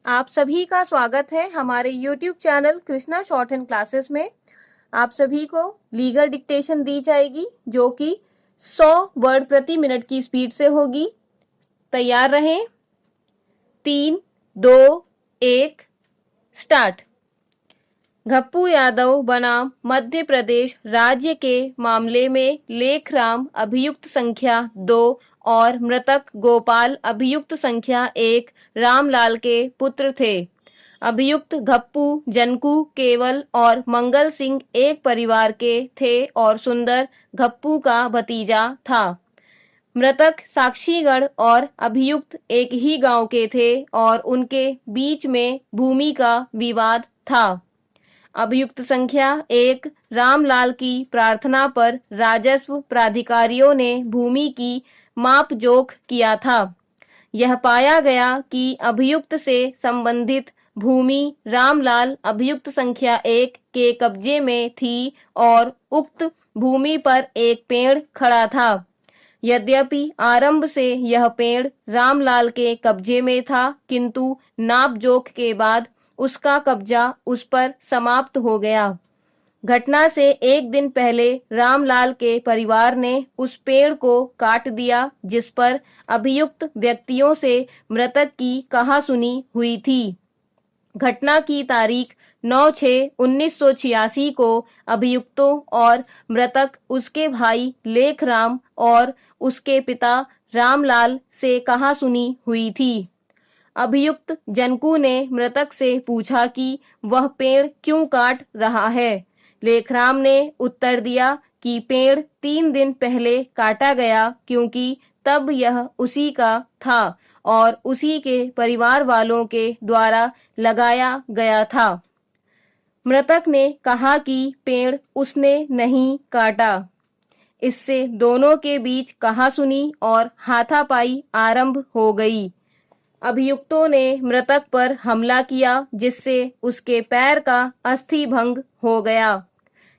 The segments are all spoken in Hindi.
आप सभी का स्वागत है हमारे YouTube channel Krishna short and classes में। आप सभी को लीगल डिक्टेशन दी जाएगी जो कि 100 वर्ड प्रति मिनट की स्पीड से होगी। तैयार रहें। 3, 2, 1 स्टार्ट। गप्पू यादव बनाम मध्य प्रदेश राज्य के मामले में लेखराम अभियुक्त संख्या 2 और मृतक गोपाल अभियुक्त संख्या 1 रामलाल के पुत्र थे। अभियुक्त गप्पू, जनकू, केवल और मंगल सिंह एक परिवार के थे और सुंदर गप्पू का भतीजा था। मृतक साक्षीगढ़ और अभियुक्त एक ही गांव के थे और उनके बीच में भूमि का विवाद था। अभियुक्त संख्या 1 रामलाल की प्रार्थना पर राजस्व प्राधिकारियों ने भूमि की माप जोख किया था। यह पाया गया कि अभियुक्त से संबंधित भूमि रामलाल अभियुक्त संख्या 1 के कब्जे में थी और उक्त भूमि पर एक पेड़ खड़ा था। यद्यपि आरंभ से यह पेड़ रामलाल के कब्जे में था, किंतु नापजोख के बाद उसका कब्जा उस पर समाप्त हो गया। घटना से एक दिन पहले रामलाल के परिवार ने उस पेड़ को काट दिया जिस पर अभियुक्त व्यक्तियों से मृतक की कहासुनी हुई थी। घटना की तारीख 9/6/1986 को अभियुक्तों और मृतक उसके भाई लेखराम और उसके पिता रामलाल से कहासुनी हुई थी। अभियुक्त जनकू ने मृतक से पूछा कि वह पेड़ क्यों काट रहा है। लेखराम ने उत्तर दिया कि पेड़ 3 दिन पहले काटा गया क्योंकि तब यह उसी का था और उसी के परिवार वालों के द्वारा लगाया गया था। मृतक ने कहा कि पेड़ उसने नहीं काटा। इससे दोनों के कहासुनी कहासुनी और हाथापाई आरंभ हो गई। अभियुक्तों ने मृतक पर हमला किया जिससे उसके पैर का अस्थि भंग हो गया।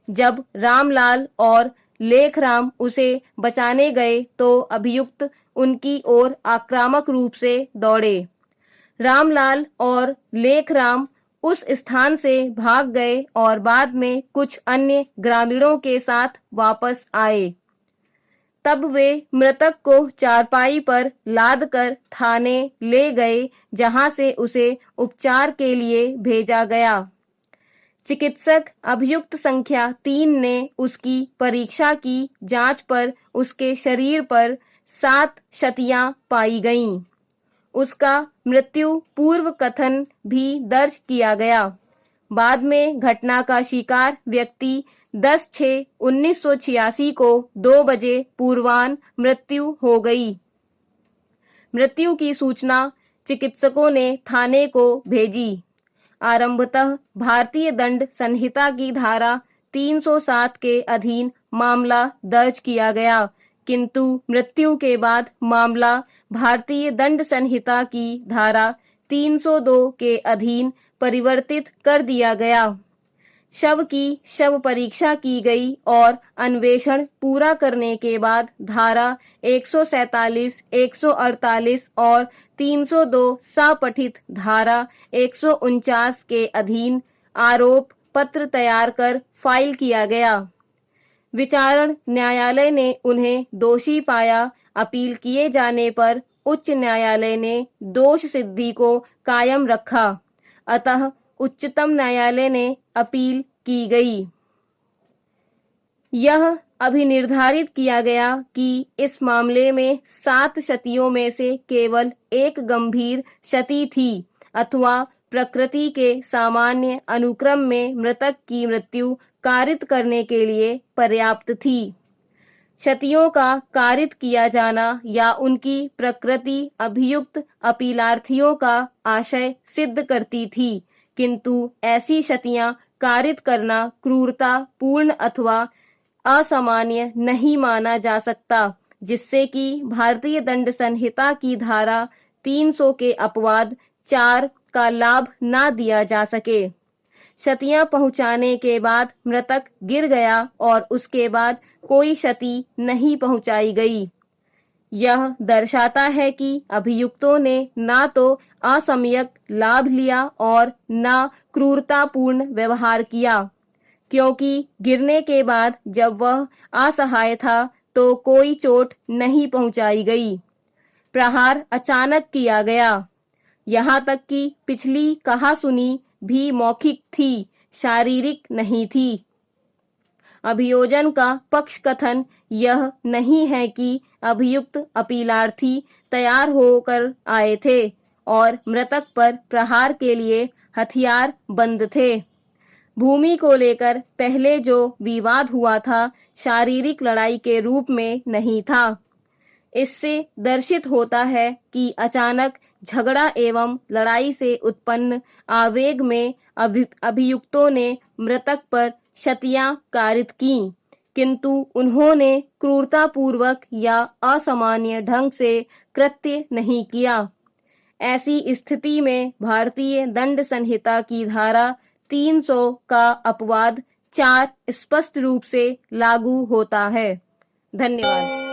जब रामलाल और लेखराम उसे बचाने गए तो अभियुक्त उनकी ओर आक्रामक रूप से दौड़े। रामलाल और लेखराम उस स्थान से भाग गए और बाद में कुछ अन्य ग्रामीणों के साथ वापस आए। तब वे मृतक को चारपाई पर लादकर थाने ले गए जहां से उसे उपचार के लिए भेजा गया। चिकित्सक अभियुक्त संख्या 3 ने उसकी परीक्षा की। जांच पर उसके शरीर पर 7 क्षतियां पाई गईं। उसका मृत्यु पूर्व कथन भी दर्ज किया गया। बाद में घटना का शिकार व्यक्ति 10/6/1986 को 2 बजे पूर्वाह्न मृत्यु हो गई। मृत्यु की सूचना चिकित्सकों ने थाने को भेजी। आरंभतः भारतीय दंड संहिता की धारा 307 के अधीन मामला दर्ज किया गया, किंतु मृत्यु के बाद मामला भारतीय दंड संहिता की धारा 302 के अधीन परिवर्तित कर दिया गया। शव की शव परीक्षा की गई और अन्वेषण पूरा करने के बाद धारा 147, 148 और 302 सपठित धारा 149 के अधीन आरोप पत्र तैयार कर फाइल किया गया। विचारण न्यायालय ने उन्हें दोषी पाया। अपील किए जाने पर उच्च न्यायालय ने दोष सिद्धि को कायम रखा, अतः उच्चतम न्यायालय ने अपील की गई। यह अभी निर्धारित किया गया कि इस मामले में 7 क्षतियों में से केवल एक गंभीर क्षति थी अथवा प्रकृति के सामान्य अनुक्रम में मृतक की मृत्यु कारित करने के लिए पर्याप्त थी। क्षतियों का कारित किया जाना या उनकी प्रकृति अभियुक्त अपीलार्थियों का आशय सिद्ध करती थी, किंतु ऐसी क्षतियां कारित करना क्रूरता पूर्ण अथवा असामान्य नहीं माना जा सकता, जिससे कि भारतीय दंड संहिता की धारा 300 के अपवाद 4 का लाभ न दिया जा सके। क्षतियां पहुंचाने के बाद मृतक गिर गया और उसके बाद कोई क्षति नहीं पहुंचाई गई। यह दर्शाता है कि अभियुक्तों ने ना तो असम्यक लाभ लिया और ना क्रूरतापूर्ण व्यवहार किया, क्योंकि गिरने के बाद जब वह असहाय था तो कोई चोट नहीं पहुंचाई गई। प्रहार अचानक किया गया। यहाँ तक कि पिछली कहासुनी भी मौखिक थी, शारीरिक नहीं थी। अभियोजन का पक्ष कथन यह नहीं है कि अभियुक्त अपीलार्थी तैयार होकर आए थे और मृतक पर प्रहार के लिए हथियार बंद थे। भूमि को लेकर पहले जो विवाद हुआ था शारीरिक लड़ाई के रूप में नहीं था। इससे दर्शित होता है कि अचानक झगड़ा एवं लड़ाई से उत्पन्न आवेग में अभियुक्तों ने मृतक पर क्षतियां कारित की, किंतु उन्होंने क्रूरतापूर्वक या असामान्य ढंग से कृत्य नहीं किया। ऐसी स्थिति में भारतीय दंड संहिता की धारा 300 का अपवाद 4 स्पष्ट रूप से लागू होता है। धन्यवाद।